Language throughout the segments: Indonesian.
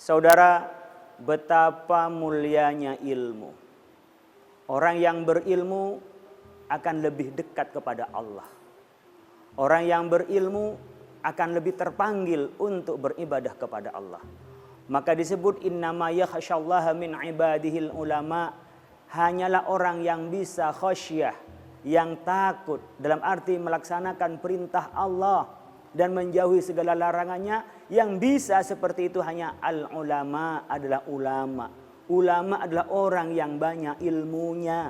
Saudara, betapa mulianya ilmu. Orang yang berilmu akan lebih dekat kepada Allah. Orang yang berilmu akan lebih terpanggil untuk beribadah kepada Allah. Maka disebut innama yakhsyallaha min ibadihil ulama. Hanyalah orang yang bisa khasyah, yang takut dalam arti melaksanakan perintah Allah dan menjauhi segala larangannya, yang bisa seperti itu hanya al-ulama, adalah ulama. Ulama adalah orang yang banyak ilmunya.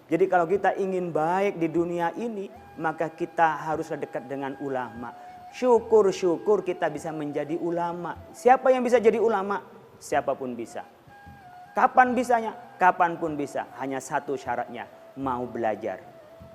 Jadi kalau kita ingin baik di dunia ini, maka kita haruslah dekat dengan ulama. Syukur-syukur kita bisa menjadi ulama. Siapa yang bisa jadi ulama? Siapapun bisa. Kapan bisanya? Kapanpun bisa. Hanya satu syaratnya, mau belajar.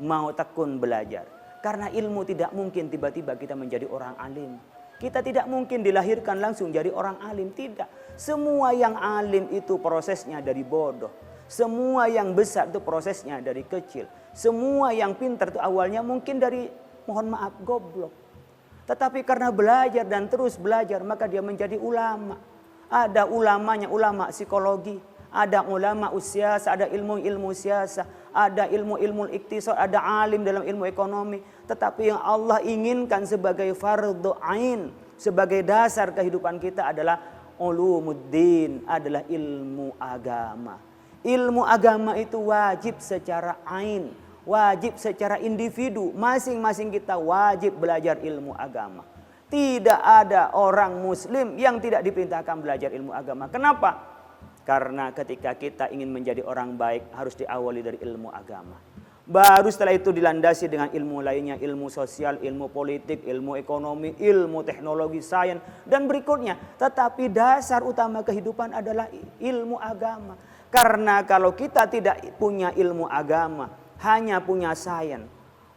Mau tekun belajar. Karena ilmu tidak mungkin tiba-tiba kita menjadi orang alim. Kita tidak mungkin dilahirkan langsung jadi orang alim. Tidak. Semua yang alim itu prosesnya dari bodoh. Semua yang besar itu prosesnya dari kecil. Semua yang pintar itu awalnya mungkin dari, mohon maaf, goblok. Tetapi karena belajar dan terus belajar, maka dia menjadi ulama. Ada ulamanya, ulama psikologi. Ada ulama usiasa, ada ilmu-ilmu siasa, ada ilmu-ilmu iktisad, ada alim dalam ilmu ekonomi. Tetapi yang Allah inginkan sebagai fardhu ain, sebagai dasar kehidupan kita adalah ulumuddin, adalah ilmu agama. Ilmu agama itu wajib secara ain, wajib secara individu. Masing-masing kita wajib belajar ilmu agama. Tidak ada orang muslim yang tidak diperintahkan belajar ilmu agama. Kenapa? Karena ketika kita ingin menjadi orang baik harus diawali dari ilmu agama. Baru setelah itu dilandasi dengan ilmu lainnya, ilmu sosial, ilmu politik, ilmu ekonomi, ilmu teknologi, sains, dan berikutnya. Tetapi dasar utama kehidupan adalah ilmu agama. Karena kalau kita tidak punya ilmu agama, hanya punya sains,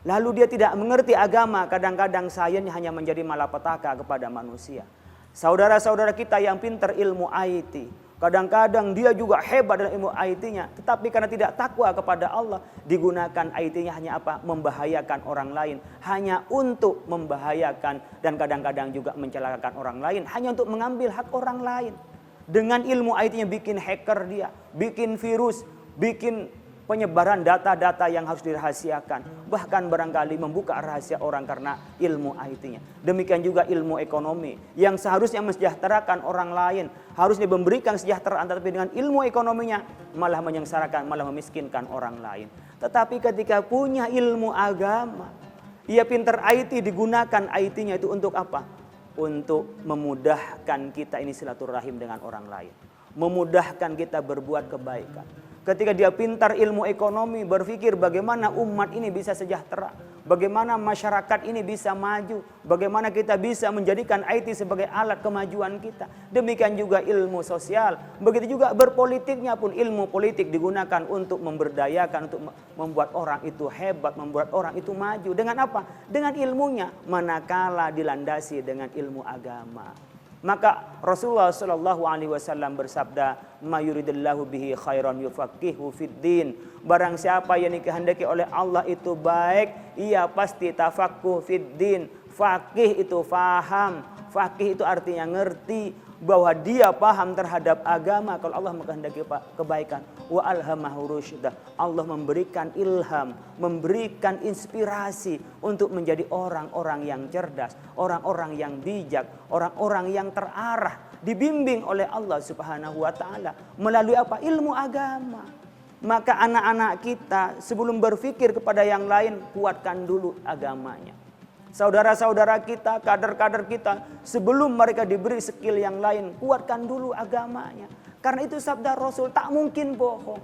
lalu dia tidak mengerti agama, kadang-kadang sains hanya menjadi malapetaka kepada manusia. Saudara-saudara kita yang pintar ilmu IT, kadang-kadang dia juga hebat dalam ilmu IT-nya, tetapi karena tidak takwa kepada Allah, digunakan IT-nya hanya apa? Membahayakan orang lain, hanya untuk membahayakan dan kadang-kadang juga mencelakakan orang lain, hanya untuk mengambil hak orang lain. Dengan ilmu IT-nya bikin hacker dia, bikin virus, bikin penyebaran data-data yang harus dirahasiakan. Bahkan barangkali membuka rahasia orang karena ilmu IT-nya. Demikian juga ilmu ekonomi yang seharusnya mensejahterakan orang lain, harusnya memberikan kesejahteraan, tetapi dengan ilmu ekonominya malah menyengsarakan, malah memiskinkan orang lain. Tetapi ketika punya ilmu agama, ia pintar IT, digunakan IT-nya itu untuk apa? Untuk memudahkan kita ini silaturahim dengan orang lain, memudahkan kita berbuat kebaikan. Ketika dia pintar ilmu ekonomi, berpikir bagaimana umat ini bisa sejahtera, bagaimana masyarakat ini bisa maju, bagaimana kita bisa menjadikan IT sebagai alat kemajuan kita. Demikian juga ilmu sosial, begitu juga berpolitiknya pun ilmu politik digunakan untuk memberdayakan, untuk membuat orang itu hebat, membuat orang itu maju. Dengan apa? Dengan ilmunya, manakala dilandasi dengan ilmu agama. Maka Rasulullah Shallallahu Alaihi Wasallam bersabda, "Ma yuridillahu bihi khairan yufaqihu fiddin." Barang siapa yang dikehendaki oleh Allah itu baik, ia pasti tafaqquh fiddin. Faqih itu faham, faqih itu artinya ngerti, bahwa dia paham terhadap agama. Kalau Allah menghendaki kebaikan, wa alhamahu rusydah, Allah memberikan ilham, memberikan inspirasi untuk menjadi orang-orang yang cerdas, orang-orang yang bijak, orang-orang yang terarah, dibimbing oleh Allah Subhanahu wa taala melalui apa? Ilmu agama. Maka anak-anak kita sebelum berpikir kepada yang lain, kuatkan dulu agamanya. Saudara-saudara kita, kader-kader kita, sebelum mereka diberi skill yang lain, kuatkan dulu agamanya. Karena itu sabda Rasul, tak mungkin bohong.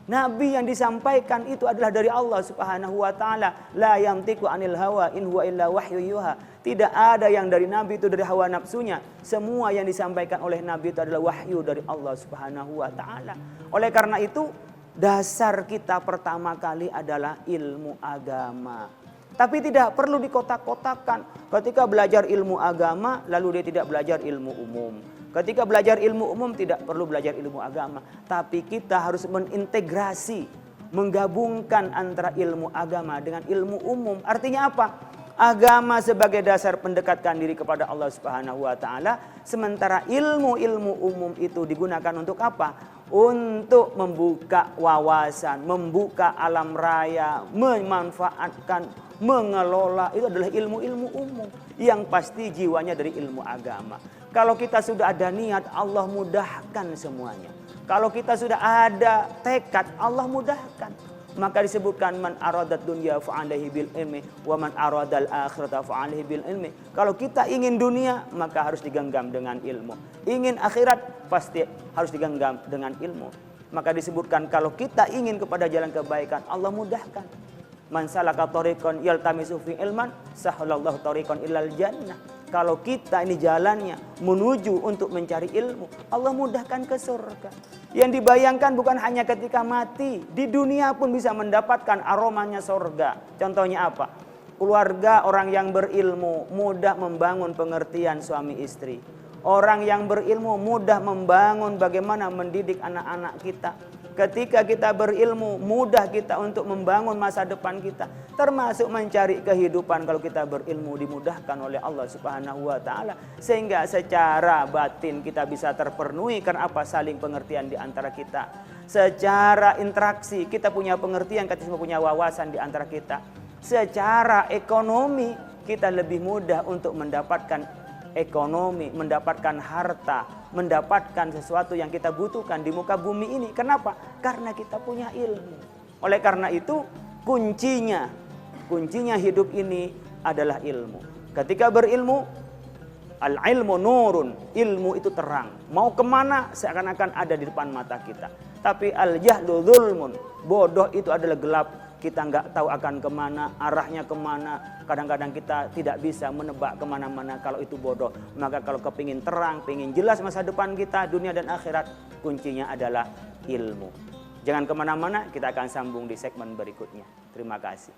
Nabi yang disampaikan itu adalah dari Allah Subhanahu wa taala. La yantiqu anil hawa in huwa illa wahyu yuha. Tidak ada yang dari Nabi itu dari hawa nafsunya. Semua yang disampaikan oleh Nabi itu adalah wahyu dari Allah Subhanahu wa taala. Oleh karena itu, dasar kita pertama kali adalah ilmu agama. Tapi tidak perlu dikotak-kotakan. Ketika belajar ilmu agama, lalu dia tidak belajar ilmu umum. Ketika belajar ilmu umum, tidak perlu belajar ilmu agama. Tapi kita harus mengintegrasi, menggabungkan antara ilmu agama dengan ilmu umum. Artinya apa? Agama sebagai dasar mendekatkan diri kepada Allah Subhanahu wa taala, sementara ilmu-ilmu umum itu digunakan untuk apa? Untuk membuka wawasan, membuka alam raya, memanfaatkan, mengelola. Itu adalah ilmu-ilmu umum yang pasti jiwanya dari ilmu agama. Kalau kita sudah ada niat, Allah mudahkan semuanya. Kalau kita sudah ada tekad, Allah mudahkan. Maka disebutkan man aradat dunya fa'alaihi bil ilmi wa man aradal akhirata fa'alaihi bil ilmi. Kalau kita ingin dunia, maka harus digenggam dengan ilmu. Ingin akhirat, pasti harus digenggam dengan ilmu. Maka disebutkan kalau kita ingin kepada jalan kebaikan, Allah mudahkan. Man salaka tariqan yaltamisu fi ilman sahalallahu tariqan ilal jannah. Kalau kita ini jalannya menuju untuk mencari ilmu, Allah mudahkan ke surga. Yang dibayangkan bukan hanya ketika mati, di dunia pun bisa mendapatkan aromanya surga. Contohnya apa? Keluarga orang yang berilmu mudah membangun pengertian suami istri. Orang yang berilmu mudah membangun bagaimana mendidik anak-anak kita. Ketika kita berilmu, mudah kita untuk membangun masa depan kita. Termasuk mencari kehidupan kalau kita berilmu dimudahkan oleh Allah Subhanahu wa taala. Sehingga secara batin kita bisa terpenuhi karena apa? Saling pengertian di antara kita. Secara interaksi kita punya pengertian, kita semua punya wawasan di antara kita. Secara ekonomi kita lebih mudah untuk mendapatkan ekonomi, mendapatkan harta, mendapatkan sesuatu yang kita butuhkan di muka bumi ini. Kenapa? Karena kita punya ilmu. Oleh karena itu kuncinya hidup ini adalah ilmu. Ketika berilmu, al-ilmu nurun, ilmu itu terang. Mau kemana seakan-akan ada di depan mata kita. Tapi al-jahlu dzulmun, bodoh itu adalah gelap. Kita nggak tahu akan kemana, arahnya kemana. Kadang-kadang kita tidak bisa menebak kemana-mana kalau itu bodoh. Maka kalau kepingin terang, pingin jelas masa depan kita, dunia dan akhirat, kuncinya adalah ilmu. Jangan kemana-mana, kita akan sambung di segmen berikutnya. Terima kasih.